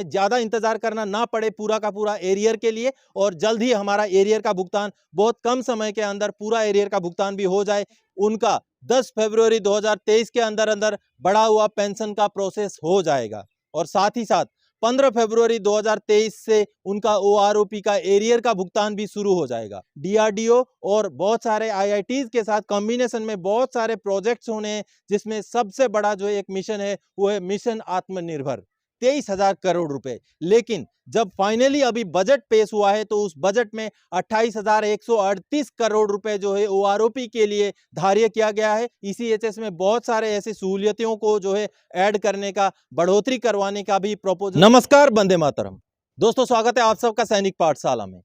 ज़्यादा इंतज़ार करना ना पड़े पूरा का पूरा एरियर के लिए, और जल्द ही हमारा एरियर का भुगतान बहुत कम समय के अंदर पूरा एरियर का भुगतान भी हो जाए। उनका 10 फरवरी 2023 के अंदर अंदर बढ़ा हुआ पेंशन का प्रोसेस हो जाएगा, और साथ ही साथ 15 फरवरी 2023 से उनका ओआरओपी का एरियर का भुगतान भी शुरू हो जाएगा। डीआरडीओ और बहुत सारे आईआईटीज के साथ कॉम्बिनेशन में बहुत सारे प्रोजेक्ट्स होने हैं, जिसमें सबसे बड़ा जो एक मिशन है वो है मिशन आत्मनिर्भर, 23,000 करोड़ रुपए। लेकिन जब फाइनली अभी बजट पेश हुआ है तो उस बजट में 28,138 करोड़ रुपए जो है ओआरओपी के लिए धार्य किया गया है। ईसीएचएस में बहुत सारे ऐसी सहूलियतों को जो है ऐड करने का, बढ़ोतरी करवाने का भी प्रपोजल। नमस्कार, वंदे मातरम दोस्तों, स्वागत है आप सबका सैनिक पाठशाला में।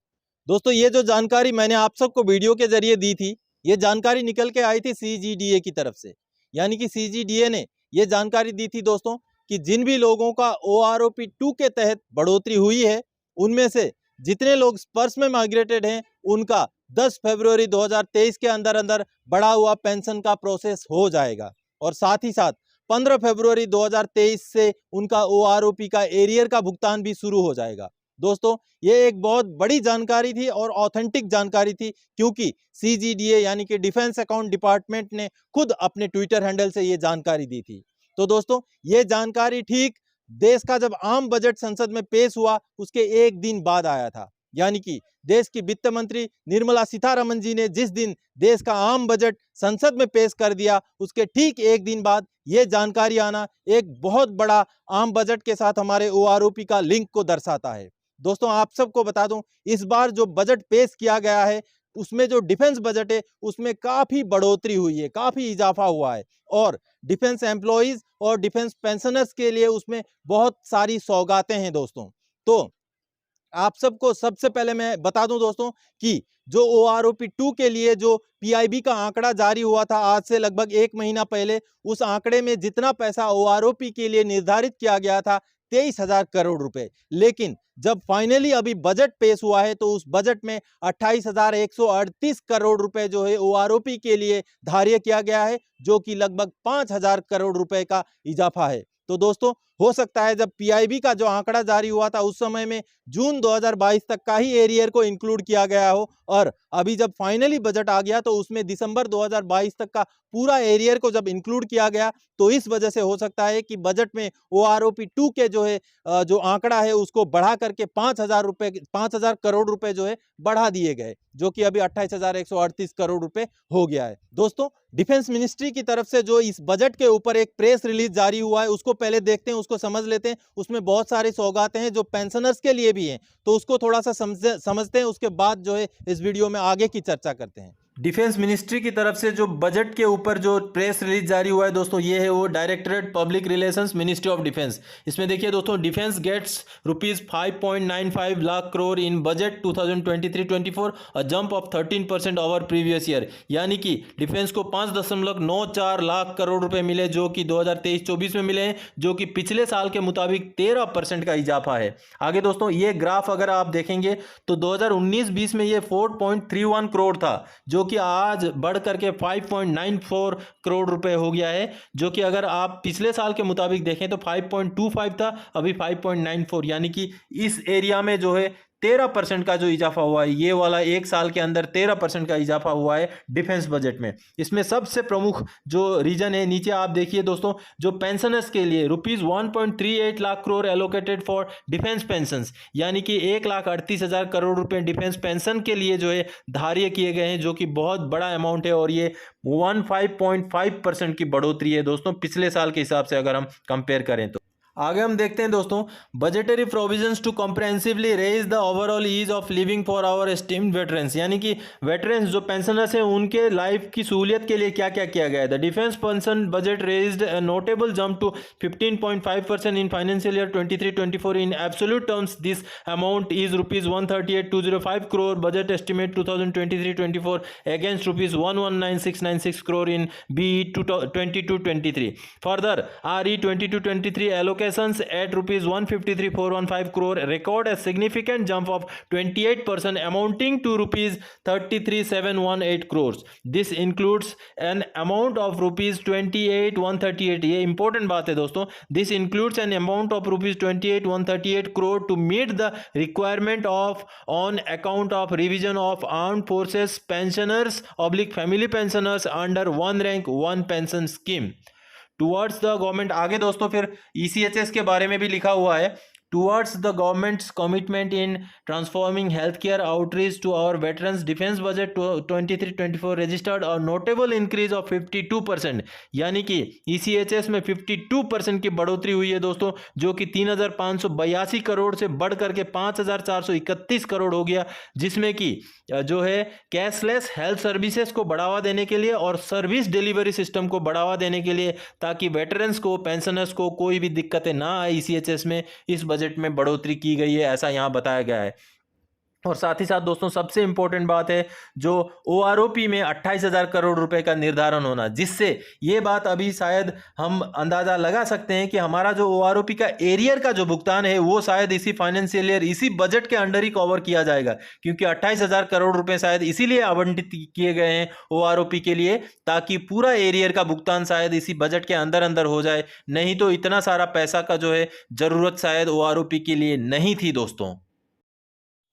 दोस्तों, ये जो जानकारी मैंने आप सबको वीडियो के जरिए दी थी, ये जानकारी निकल के आई थी सीजीडीए की तरफ से। यानी कि सीजीडीए ने ये जानकारी दी थी दोस्तों कि जिन भी लोगों का ओआरओपी 2 के तहत बढ़ोतरी हुई है, उनमें से जितने लोग स्पर्श में माइग्रेटेड हैं, उनका 10 फरवरी 2023 के अंदर अंदर बढ़ा हुआ पेंशन का प्रोसेस हो जाएगा, और साथ ही साथ 15 फरवरी 2023 से उनका ओआरओपी का एरियर का भुगतान भी शुरू हो जाएगा। दोस्तों, ये एक बहुत बड़ी जानकारी थी और ऑथेंटिक जानकारी थी, क्योंकि सीजीडीए यानी कि डिफेंस अकाउंट डिपार्टमेंट ने खुद अपने ट्विटर हैंडल से ये जानकारी दी थी। तो दोस्तों, ये जानकारी ठीक देश का जब आम बजट संसद में पेश हुआ उसके एक दिन बाद आया था। यानी कि देश की वित्त मंत्री निर्मला सीतारमण जी ने जिस दिन देश का आम बजट संसद में पेश कर दिया, उसके ठीक एक दिन बाद ये जानकारी आना एक बहुत बड़ा आम बजट के साथ हमारे ओआरओपी का लिंक को दर्शाता है। दोस्तों, आप सबको बता दूं, इस बार जो बजट पेश किया गया है उसमें जो डिफेंस बजट है उसमें काफी बढ़ोतरी हुई है, काफी इजाफा हुआ है, और डिफेंस एम्प्लॉइज और डिफेंस पेंशनर्स के लिए उसमें बहुत सारी सौगातें हैं दोस्तों। तो आप सबको सबसे पहले मैं बता दूं दोस्तों कि जो ओआरओपी 2 के लिए जो पीआईबी का आंकड़ा जारी हुआ था आज से लगभग 1 महीना पहले, उस आंकड़े में जितना पैसा ओआरओपी के लिए निर्धारित किया गया था 23,000 करोड़ रुपए। लेकिन जब फाइनली अभी बजट पेश हुआ है तो उस बजट में 28,138 करोड़ रुपए जो है ओआरओपी के लिए धार्य किया गया है, जो कि लगभग 5,000 करोड़ रुपए का इजाफा है। तो दोस्तों, हो सकता है जब पीआईबी का जो आंकड़ा जारी हुआ था उस समय में जून 2022 तक का ही एरियर को इंक्लूड किया गया हो, और अभी जब फाइनली बजट आ गया तो उसमें दिसंबर 2022 तक का पूरा एरियर को जब इंक्लूड किया गया, तो इस वजह से हो सकता है कि बजट में ओआरओपी 2 के जो है जो आंकड़ा है उसको बढ़ा करके 5,000 करोड़ रुपए जो है बढ़ा दिए गए, जो कि अभी 28,138 करोड़ रुपए हो गया है। दोस्तों, डिफेंस मिनिस्ट्री की तरफ से जो इस बजट के ऊपर एक प्रेस रिलीज जारी हुआ है उसको पहले देखते हैं, उसको समझ लेते हैं। उसमें बहुत सारी सौगातें हैं जो पेंशनर्स के लिए भी हैं, तो उसको थोड़ा सा समझते हैं, उसके बाद जो है इस वीडियो में आगे की चर्चा करते हैं। डिफेंस मिनिस्ट्री की तरफ से जो बजट के ऊपर जो प्रेस रिलीज जारी हुआ है दोस्तों, ये है वो Directorate Public Relations, Ministry of Defence. इसमें देखिए दोस्तों, defence gets ₹5.95 lakh crore in budget 2023-24, a jump of 13% over previous year. यानी कि डिफेंस को 5.94 लाख करोड़ रुपए मिले, जो कि 2023-24 में मिले हैं, जो कि पिछले साल के मुताबिक 13% का इजाफा है। आगे दोस्तों, ये ग्राफ अगर आप देखेंगे तो 2019-20 में ये 4.31 करोड़ था, जो कि आज बढ़ करके 5.94 करोड़ रुपए हो गया है, जो कि अगर आप पिछले साल के मुताबिक देखें तो 5.25 था, अभी 5.94, यानी कि इस एरिया में जो है 13% का जो इजाफा हुआ है, ये वाला एक साल के अंदर 13% का इजाफा हुआ है डिफेंस बजट में। इसमें सबसे प्रमुख जो रीजन है, नीचे आप देखिए दोस्तों, जो पेंशनर्स के लिए ₹1.38 lakh crore allocated for defence pension, यानी कि 1,38,000 करोड़ रुपए डिफेंस पेंशन के लिए जो है धार्य किए गए हैं, जो कि बहुत बड़ा अमाउंट है, और ये 15.5% की बढ़ोतरी है दोस्तों पिछले साल के हिसाब से अगर हम कंपेयर करें तो। आगे हम देखते हैं दोस्तों, budgetary provisions to comprehensively raise the overall ease of living for our esteemed veterans, यानी कि वेटरन्स जो पेंशनर्स हैं उनके लाइफ की सहूलियत के लिए क्या क्या किया गया है। The defence pension budget raised a notable jump to 15.5% in financial year 23-24। In absolute terms this amount is ₹138,205 crore budget estimate 2023-24 against ₹119,696 crore in BE 22-23। Further RE 22-23 allocate allocations at rupees 153,415 crore record a significant jump of 28% amounting to rupees 33,718 crores. This includes an amount of rupees 28,138, ये important बात है दोस्तों, this includes an amount of rupees 28,138 crore to meet the requirement of on account of revision of armed forces pensioners / family pensioners under one rank one pension scheme towards the government। आगे दोस्तों फिर ECHS के बारे में भी लिखा हुआ है, towards the government's commitment in transforming healthcare outreach to our veterans, defense budget 23-24 registered a notable increase of 52%, यानी कि ECHS में 52% की बढ़ोतरी हुई है दोस्तों, जो कि 3,582 करोड़ से बढ़ करके 5,431 करोड़ हो गया, जिसमें कि जो है कैशलेस हेल्थ सर्विसेज को बढ़ावा देने के लिए और सर्विस डिलीवरी सिस्टम को बढ़ावा देने के लिए, ताकि वेटरन्स को, पेंशनर्स को कोई भी दिक्कतें ना आए, ECHS में इस बजट में बढ़ोतरी की गई है, ऐसा यहां बताया गया है। और साथ ही साथ दोस्तों सबसे इंपॉर्टेंट बात है जो OROP में 28,000 करोड़ रुपए का निर्धारण होना, जिससे ये बात अभी शायद हम अंदाजा लगा सकते हैं कि हमारा जो OROP का एरियर का जो भुगतान है वो शायद इसी फाइनेंशियल ईयर, इसी बजट के अंडर ही कवर किया जाएगा, क्योंकि 28,000 करोड़ रुपए शायद इसीलिए आवंटित किए गए हैं OROP के लिए, ताकि पूरा एरियर का भुगतान शायद इसी बजट के अंदर अंदर हो जाए, नहीं तो इतना सारा पैसा का जो है जरूरत शायद OROP के लिए नहीं थी दोस्तों।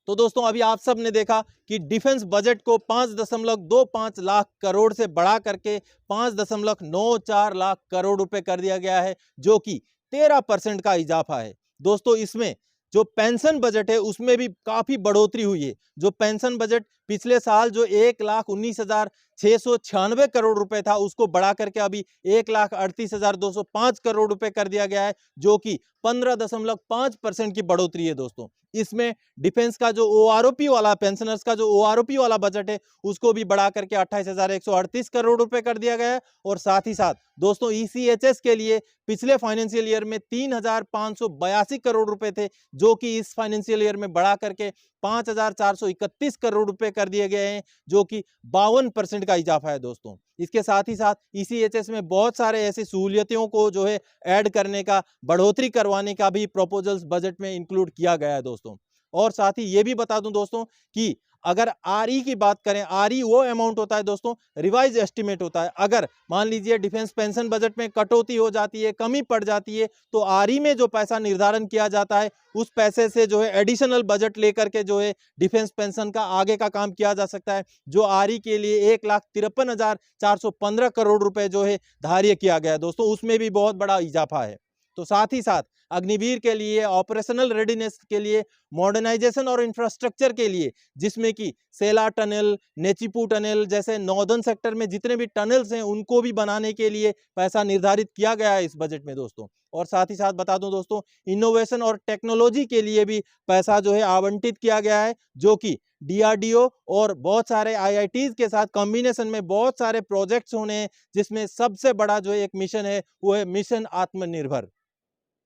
तो दोस्तों अभी आप सब ने देखा कि डिफेंस बजट को 5.25 लाख करोड़ से बढ़ा करके 5.94 लाख करोड़ रुपए कर दिया गया है, जो कि 13% का इजाफा है दोस्तों। इसमें जो पेंशन बजट है उसमें भी काफी बढ़ोतरी हुई है। जो पेंशन बजट पिछले साल जो 1,19,696 करोड़ रुपए था, उसको बढ़ा करके अभी 1,38,205 करोड़ रुपए कर दिया गया है, जो कि 15.5% की बढ़ोतरी है दोस्तों। इसमें डिफेंस का जो OROP वाला, पेंशनर्स का जो OROP वाला बजट है उसको भी बढ़ा करके 28,138 करोड़ रुपए कर दिया गया है। और साथ ही साथ दोस्तों ECHS के लिए पिछले फाइनेंशियल ईयर में 3,582 करोड़ रुपए थे, जो कि इस फाइनेंशियल ईयर में बढ़ा करके 5,431 करोड़ रुपए कर दिए गए हैं, जो कि 52% का इजाफा है दोस्तों। इसके साथ ही साथ ECHS में बहुत सारे ऐसी सहूलियतों को जो है ऐड करने का, बढ़ोतरी करवाने का भी प्रपोजल्स बजट में इंक्लूड किया गया है दोस्तों। और साथ ही ये भी बता दूं दोस्तों कि अगर RE की बात करें, RE वो अमाउंट होता है दोस्तों, रिवाइज एस्टिमेट होता है। अगर मान लीजिए डिफेंस पेंशन बजट में कटौती हो जाती है, कमी पड़ जाती है, तो RE में जो पैसा निर्धारण किया जाता है उस पैसे से जो है एडिशनल बजट लेकर के जो है डिफेंस पेंशन का आगे का काम किया जा सकता है, जो RE के लिए 1,53,415 करोड़ रुपए जो है धार्य किया गया है दोस्तों, उसमें भी बहुत बड़ा इजाफा है। तो साथ ही साथ अग्निवीर के लिए, ऑपरेशनल रेडीनेस के लिए, मॉडर्नाइजेशन और इंफ्रास्ट्रक्चर के लिए, जिसमें कि सेला टनल, नेचीपू टनल जैसे नॉर्दर्न सेक्टर में जितने भी टनल्स हैं उनको भी बनाने के लिए पैसा निर्धारित किया गया है इस बजट में दोस्तों। और साथ ही साथ बता दूं दोस्तों, इनोवेशन और टेक्नोलॉजी के लिए भी पैसा जो है आवंटित किया गया है, जो कि DRDO और बहुत सारे IITs के साथ कॉम्बिनेशन में बहुत सारे प्रोजेक्ट्स होने हैं, जिसमें सबसे बड़ा जो एक मिशन है वो है मिशन आत्मनिर्भर।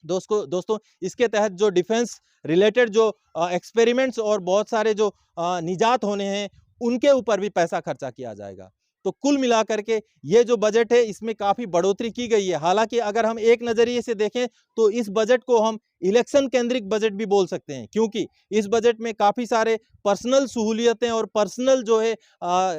दोस्तों इसके तहत जो डिफेंस रिलेटेड जो एक्सपेरिमेंट्स और बहुत सारे जो निजात होने हैं उनके ऊपर भी पैसा खर्चा किया जाएगा। तो कुल मिलाकर के ये जो बजट है इसमें काफी बढ़ोतरी की गई है। हालांकि अगर हम एक नजरिए से देखें तो इस बजट को हम इलेक्शन केंद्रित बजट भी बोल सकते हैं, क्योंकि इस बजट में काफी सारे पर्सनल सहूलियतें और पर्सनल जो है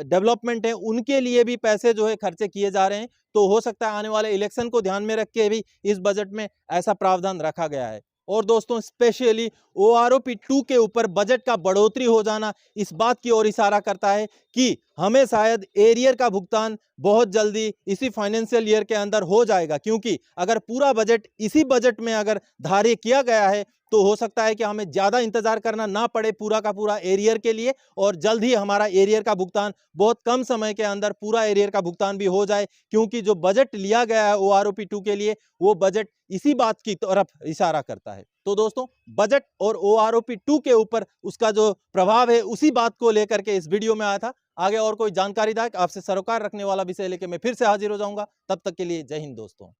डेवलपमेंट है उनके लिए भी पैसे जो है खर्चे किए जा रहे हैं। तो हो सकता है आने वाले इलेक्शन को ध्यान में रख के भी इस बजट में ऐसा प्रावधान रखा गया है। और दोस्तों स्पेशली OROP 2 के ऊपर बजट का बढ़ोतरी हो जाना इस बात की ओर इशारा करता है कि हमें शायद एरियर का भुगतान बहुत जल्दी इसी फाइनेंशियल ईयर के अंदर हो जाएगा, क्योंकि अगर पूरा बजट इसी बजट में अगर धार्य किया गया है तो हो सकता है कि हमें ज़्यादा इंतजार करना ना पड़े पूरा का पूरा एरियर के लिए, और जल्द ही हमारा एरियर का भुगतान बहुत कम समय के अंदर पूरा एरियर का भुगतान भी हो जाए, क्योंकि जो बजट लिया गया है OROP 2 के लिए वो बजट इसी बात की तरफ इशारा करता है। तो दोस्तों बजट और OROP 2 के ऊपर उसका जो प्रभाव है उसी बात को लेकर के इस वीडियो में आया था। आगे और कोई जानकारीदायक आपसे सरोकार रखने वाला विषय लेकर मैं फिर से हाजिर हो जाऊंगा। तब तक के लिए जय हिंद दोस्तों।